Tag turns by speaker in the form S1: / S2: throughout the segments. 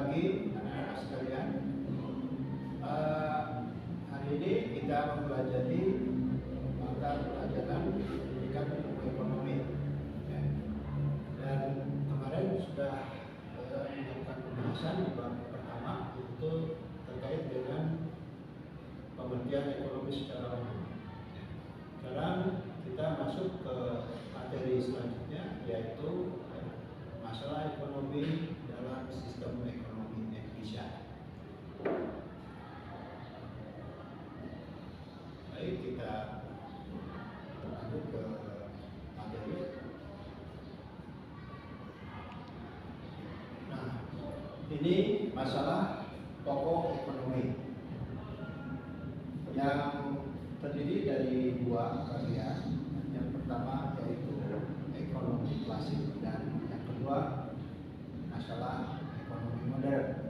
S1: pagi anak-anak sekalian. Hari ini kita mempelajari mata pelajaran pendidikan ilmu ekonomi. Ya. Dan kemarin sudah melakukan pembahasan di bab pertama, itu terkait dengan pengertian ekonomi secara umum. Sekarang kita masuk ke materi selanjutnya, yaitu masalah ekonomi dalam sistem ekonomi Indonesia. Baik, kita lanjut ke materi. Nah, ini masalah pokok ekonomi yang terdiri dari dua bagian. Yang pertama yaitu ekonomi klasik dan yang kedua masalah ekonomi modern.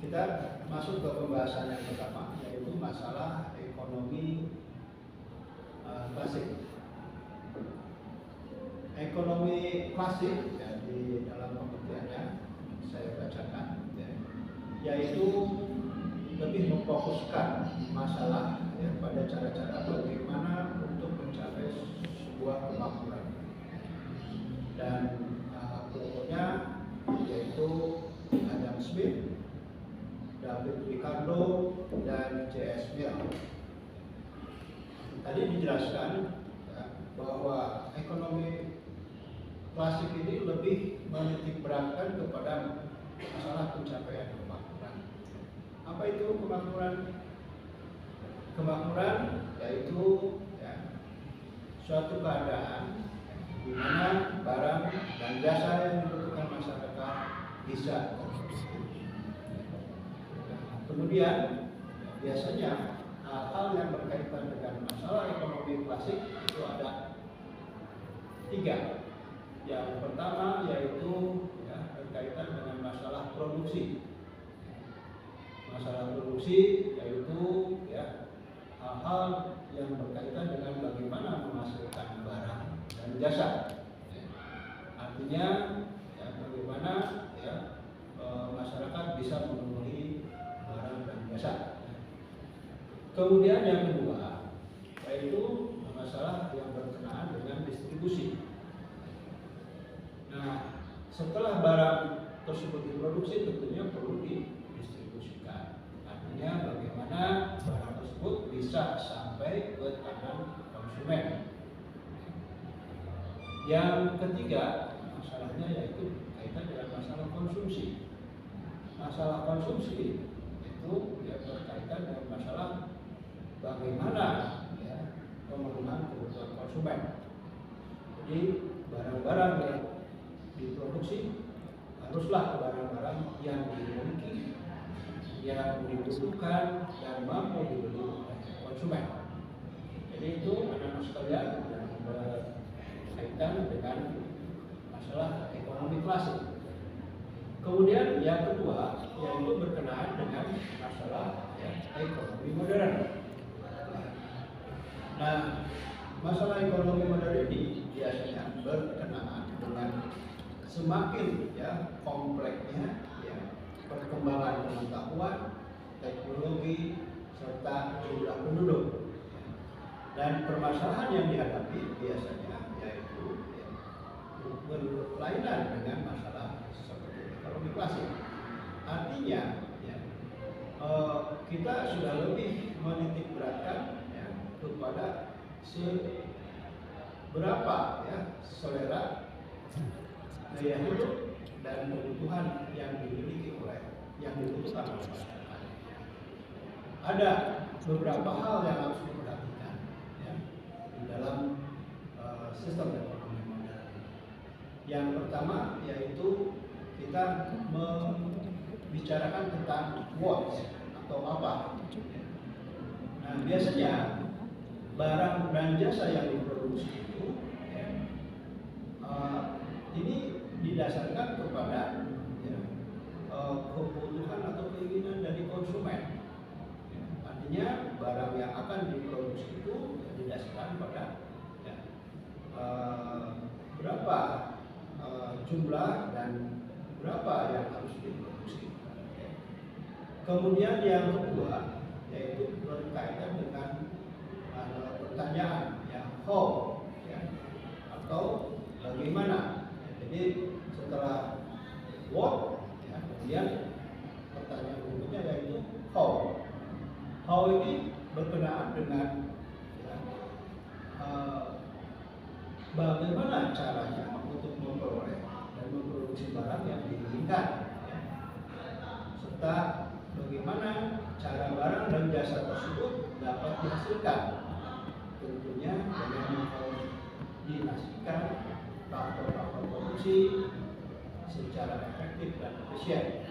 S1: Kita masuk ke pembahasan yang pertama, yaitu masalah ekonomi klasik. Ekonomi klasik, ya, di dalam pengertiannya saya bacakan, ya, yaitu lebih memfokuskan masalah, ya, pada cara-cara bagaimana untuk mencapai sebuah kemakmuran. Dan kelompoknya yaitu Adam Smith, David Ricardo, dan J.S. Mill. Tadi dijelaskan, ya, bahwa ekonomi klasik ini lebih menitik beratkan kepada masalah pencapaian kemakmuran. Apa itu kemakmuran? Kemakmuran yaitu, ya, suatu keadaan di mana barang dan jasa yang dibutuhkan masyarakat bisa konsumsi. Kemudian biasanya hal-hal yang berkaitan dengan masalah ekonomi klasik itu ada tiga. Yang pertama yaitu, ya, berkaitan dengan masalah produksi. Masalah produksi yaitu, ya, hal-hal yang berkaitan dengan bagaimana menghasilkan barang dan jasa. Ya. Artinya, ya, bagaimana, ya, masyarakat bisa memenuhi barang dan jasa. Kemudian yang kedua yaitu masalah yang berkenaan dengan distribusi. Nah, setelah barang tersebut diproduksi tentunya perlu didistribusikan. Artinya bagaimana barang tersebut bisa sampai ke tangan konsumen. Yang ketiga masalahnya yaitu berkaitan dengan masalah konsumsi. Masalah konsumsi itu, ya, berkaitan dengan masalah bagaimana, ya, pemenuhan kebutuhan konsumen. Jadi barang-barang yang diproduksi haruslah barang-barang yang dimiliki, yang dibutuhkan dan mampu dibeli oleh konsumen. Jadi itu anak-anak sekalian yang berkaitan dengan masalah ekonomi klasik. Kemudian yang kedua yaitu berkenaan dengan masalah, ya, ekonomi modern. Nah, masalah ekonomi modern ini biasanya berkenaan dengan semakin, ya, kompleksnya, ya, perkembangan pengetahuan, teknologi, serta jumlah penduduk. Dan permasalahan yang dihadapi biasanya yaitu, ya, berlainan dengan masalah seperti ekonomi klasik. Artinya, ya, kita sudah lebih menitik beratkan, ya, kepada seberapa, ya, selera gaya hidup dan kebutuhan yang dimiliki yang dibutuhkan oleh masyarakat. Ada beberapa hal yang harus diperhatikan, ya, di dalam sistem ekonomi modern. Yang pertama yaitu kita membicarakan tentang what atau apa. Nah, biasanya barang dan jasa yang diproduksi itu, ya, ini didasarkan kepada, ya, kebutuhan atau keinginan dari konsumen. Ya, artinya barang yang akan diproduksi itu, ya, didasarkan pada, ya, berapa jumlah dan berapa yang harus diproduksi. Kemudian yang kedua yaitu berkaitan dengan pertanyaan yang how, ya, atau bagaimana. Jadi setelah what, ya, kemudian pertanyaan berikutnya yaitu how. How ini berkenaan dengan ya, bagaimana caranya untuk memperoleh dan memproduksi barang yang diinginkan, ya, serta bagaimana cara barang dan jasa tersebut dapat dihasilkan, tentunya dengan mengkoordinasikan faktor-faktor produksi secara efektif dan efisien,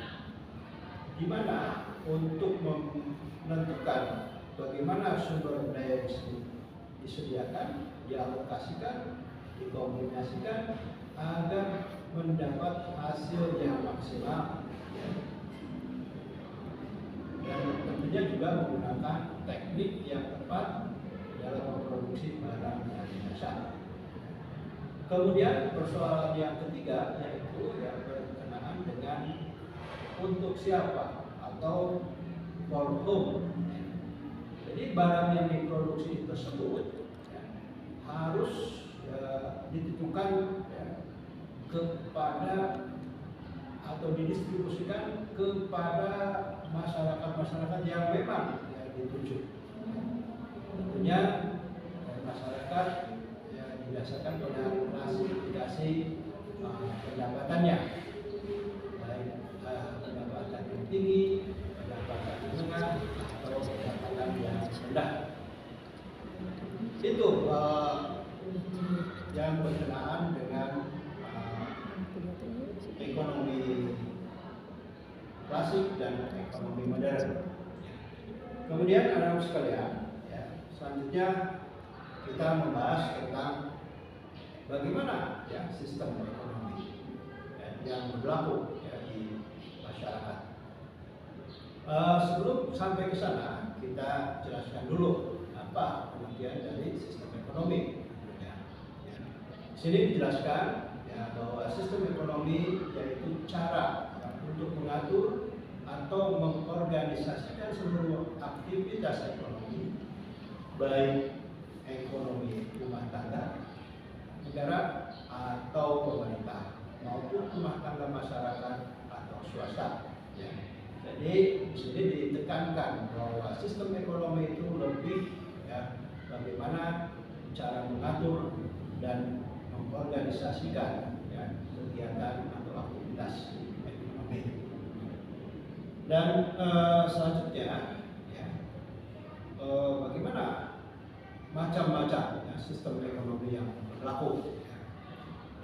S1: di mana untuk menentukan bagaimana sumber daya disediakan, dialokasikan, dikombinasikan agar mendapat hasil yang maksimal, dan tentunya juga menggunakan teknik yang tepat dalam memproduksi barang dan jasa. Kemudian persoalan yang ketiga yaitu yang berkenaan dengan untuk siapa atau for whom. Jadi barang yang diproduksi tersebut ya, harus ditentukan ya, kepada atau didistribusikan kepada masyarakat-masyarakat yang memang ya, dituju. Tentunya masyarakat ya, didasarkan pada klasifikasi pendapatannya, baik pendapatan yang tinggi, pendapatan menengah, atau pendapatan yang rendah. Itu yang berkenaan dengan ekonomi klasik dan ekonomi modern. Kemudian anak-anak sekalian, ya, selanjutnya kita membahas tentang bagaimana ya sistem ekonomi ya, yang berlaku ya, di masyarakat. Sebelum sampai ke sana, kita jelaskan dulu apa pengertian dari sistem ekonomi. Ya. Di sini dijelaskan ya, bahwa sistem ekonomi yaitu cara untuk mengatur atau mengorganisasikan seluruh aktivitas ekonomi, baik ekonomi rumah tangga, negara atau pemerintah, maupun rumah tangga masyarakat atau swasta. Ya. Jadi di sini ditekankan bahwa sistem ekonomi itu lebih ya, bagaimana cara mengatur dan mengorganisasikan ya, kegiatan atau aktivitas ekonomi. Dan selanjutnya ya, bagaimana macam-macam ya, sistem ekonomi yang berlaku.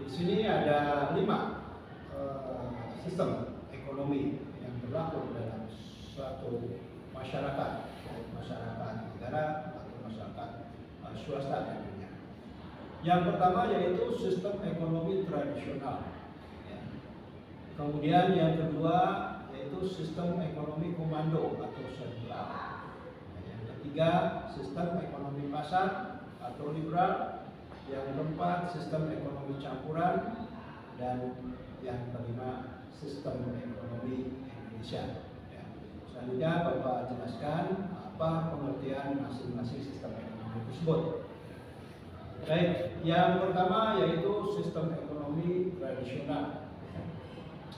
S1: Di sini ada 5 sistem ekonomi yang berlaku dalam suatu masyarakat, masyarakat negara atau masyarakat swasta tentunya. Yang pertama yaitu sistem ekonomi tradisional. Ya. Kemudian yang kedua yaitu sistem ekonomi komando atau sentral. Yang ketiga sistem ekonomi pasar atau liberal. Yang keempat sistem ekonomi campuran, dan yang kelima sistem ekonomi Indonesia. Ya. Selanjutnya Bapak jelaskan apa pengertian masing-masing sistem ekonomi tersebut. Baik, yang pertama yaitu sistem ekonomi tradisional.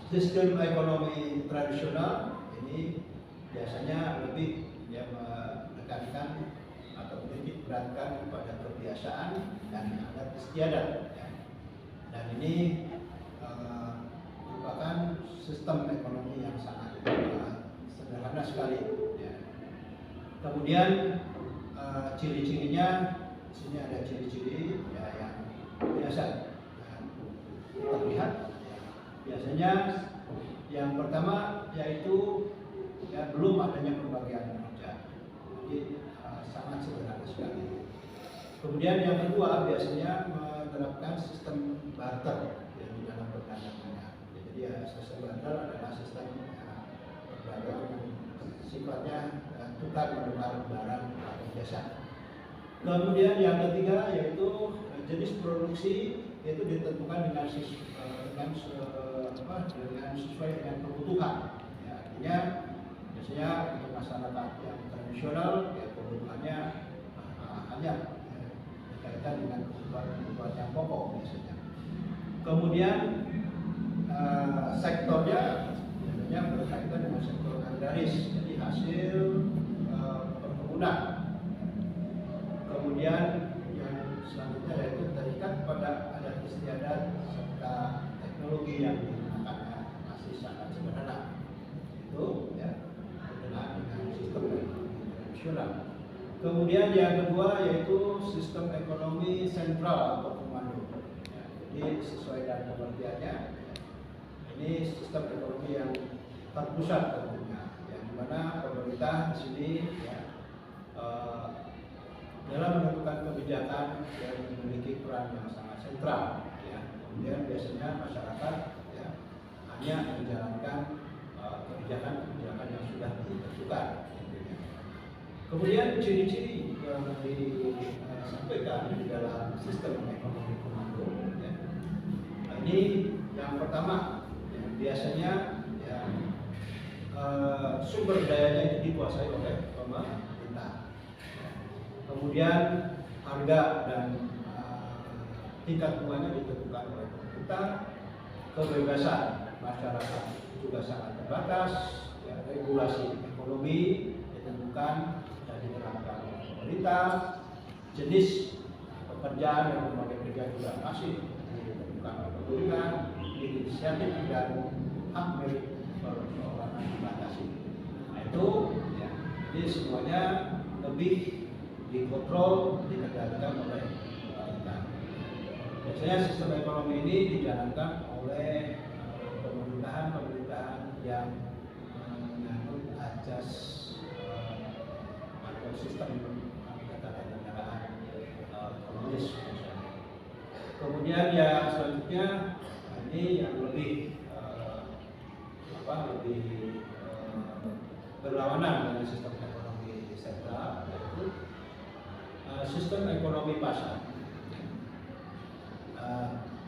S1: Sistem ekonomi tradisional ini biasanya lebih ya, menekankan atau menitik beratkan kepada kebiasaan dan adat istiadat. Ya. Dan ini merupakan sistem ekonomi yang sangat sederhana sekali. Ya. Kemudian ciri-cirinya, di sini ada ciri-ciri ya, yang biasa terlihat. Biasanya yang pertama yaitu ya, belum adanya pembagian kerja, jadi sangat sederhana sekali. Kemudian yang kedua biasanya menerapkan sistem barter ya, di dalam perdagangan. Jadi ya, sistem barter adalah sistem perdagangan sifatnya tukar menukar barang atau jasa. Kemudian yang ketiga yaitu jenis produksi, itu ditentukan dengan dengan sesuai dengan kebutuhan. Ya, artinya biasanya untuk masyarakat yang tradisional ya kebutuhannya hanya berkaitan dengan kebutuhan yang pokok biasanya. Kemudian sektornya biasanya berkaitan dengan sektor agraris, jadi hasil perkebunan. Kemudian yang selanjutnya yaitu terikat pada adat istiadat serta teknologi yang digunakannya masih sangat sederhana. Itu ya berkenaan dengan sistem ekonomi tradisional. Kemudian yang kedua yaitu sistem ekonomi sentral atau komando. Ya, jadi sesuai dengan pengertiannya, ini sistem ekonomi yang terpusat tentunya, yang dimana pemerintah di sini ya, dalam menentukan kebijakan yang memiliki peran yang sangat sentral. Ya. Kemudian biasanya masyarakat ya, hanya menjalankan kebijakan-kebijakan yang sudah ditentukan. Kemudian ciri-ciri yang disampaikan di dalam sistem ekonomi komando. Ya. Nah, ini yang pertama, ya, biasanya ya, sumber dayanya itu dikuasai oleh pemerintah. Kemudian harga dan tingkat bunganya ditentukan oleh pemerintah. Kebebasan masyarakat juga sangat terbatas. Ya, regulasi ekonomi ditentukan dan diterapkan oleh pemerintah. Jenis pekerjaan yang berbagai kerja juga masih ditentukan oleh pemerintah. Inisiatif dan hak milik perorangan dibatasi. Nah itu, ya, jadi semuanya lebih dikontrol, dikendalikan oleh pemerintah. Biasanya sistem ekonomi ini dijalankan oleh pemerintahan yang menganut ajas atau sistem ketatanegaraan komunis. Kemudian yang selanjutnya ini yang lebih berlawanan dengan sistem ekonomi sentral, yaitu sistem ekonomi pasar.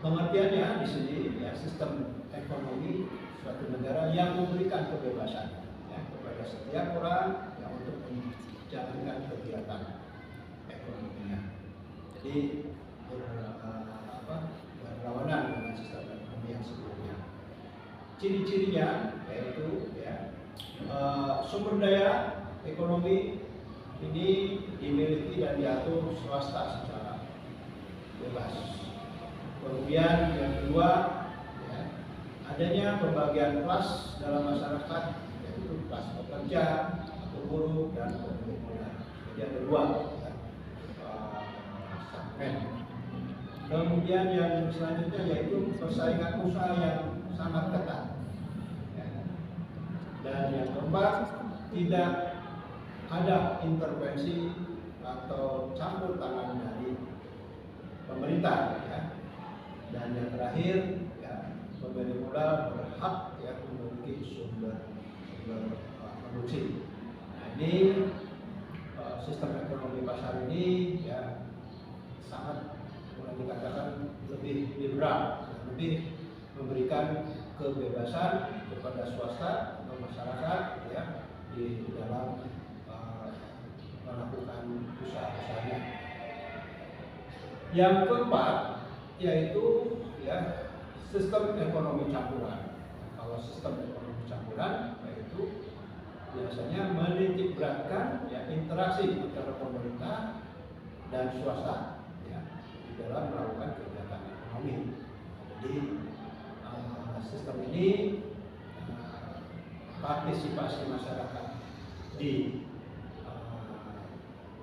S1: Pengertiannya di sini ya, sistem ekonomi suatu negara yang memberikan kebebasan ya, kepada setiap orang yang untuk menjalankan kegiatan ekonominya. Jadi berlawanan dengan sistem ekonomi yang sebelumnya. Ciri-cirinya yaitu ya, sumber daya ekonomi ini dimiliki dan diatur swasta secara bebas. Kemudian yang kedua, ya, adanya pembagian kelas dalam masyarakat, yaitu kelas pekerja, atau buruh, dan pemilik modal. Jadi ada dua ya, segmen. Kemudian yang selanjutnya yaitu persaingan usaha yang sangat ketat. Ya. Dan yang keempat, tidak ada intervensi atau campur tangan dari pemerintah. Ya. Dan yang terakhir, ya, pemilik modal berhak ya, memiliki sumber produksi. Nah ini sistem ekonomi pasar ini ya, sangat boleh dikatakan lebih liberal, lebih memberikan kebebasan kepada swasta atau masyarakat ya, di dalam melakukan usaha-usahanya. Yang keempat yaitu ya, sistem ekonomi campuran. Kalau sistem ekonomi campuran yaitu biasanya menitikberatkan ya, interaksi antara pemerintah dan swasta ya, di dalam melakukan kegiatan ekonomi. Jadi sistem ini partisipasi masyarakat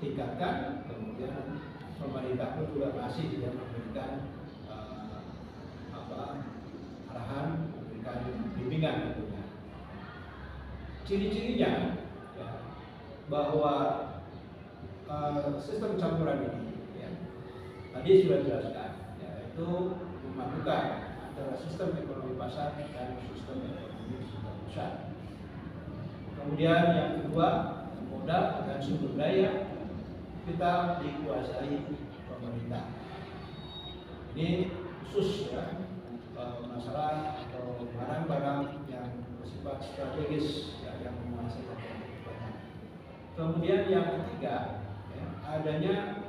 S1: ditingkatkan, kemudian pemerintah pun juga masih tidak memberikan arahan, memberikan bimbingan tentunya. Ciri-cirinya ya, bahwa sistem campuran ini ya, tadi sudah dijelaskan, yaitu memadukan antara sistem ekonomi pasar dan sistem ekonomi pusat. Kemudian yang kedua, modal dan sumber daya kita dikuasai pemerintah. Ini khusus ya, masalah atau mana bersifat strategis ya, yang menguasai banyak. Kemudian yang ketiga, ya, adanya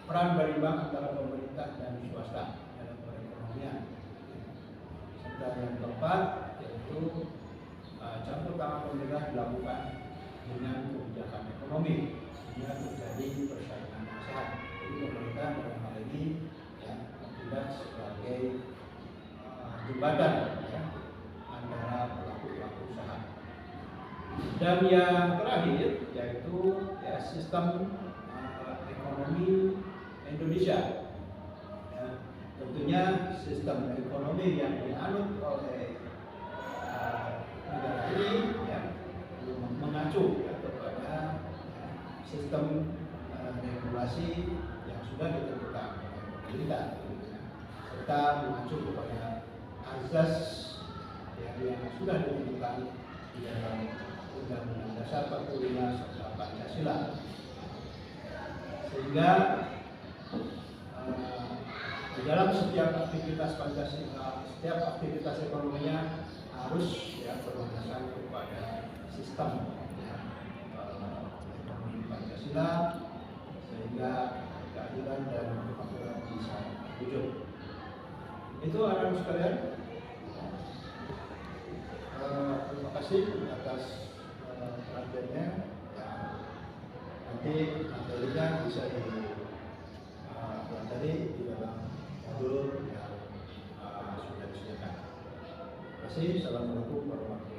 S1: peran berimbang antara pemerintah dan swasta dalam perekonomian. Serta yang keempat yaitu campur tangan pemerintah dilakukan dengan kebijakan ekonomi sehingga terjadi persaingan yang sehat. Jadi pemerintah dalam hal ini ya, bertindak sebagai jembatan ya, antara pelaku-pelaku usaha. Dan yang terakhir yaitu ya, sistem ekonomi Indonesia. Ya, tentunya sistem ekonomi yang dianut oleh negara ini ya, mengacu ya, kepada sistem regulasi yang sudah ditentukan oleh pemerintah, ya, serta mengacu kepada azas ya, yang sudah ditentukan di dalam Undang-Undang Dasar 45 serta Pancasila. Sehingga di dalam setiap aktivitas Pancasila, setiap aktivitas ekonominya harus ya, berdasarkan kepada sistem ya, ekonomi Pancasila sehingga keadilan dan kemakmuran bisa terwujud. Itu anak-anak sekalian. Terima kasih atas perhatiannya. Ya, nanti materinya bisa dipelajari di dalam modul yang sudah disediakan. Terima kasih. Assalamualaikum warahmatullahi wabarakatuh.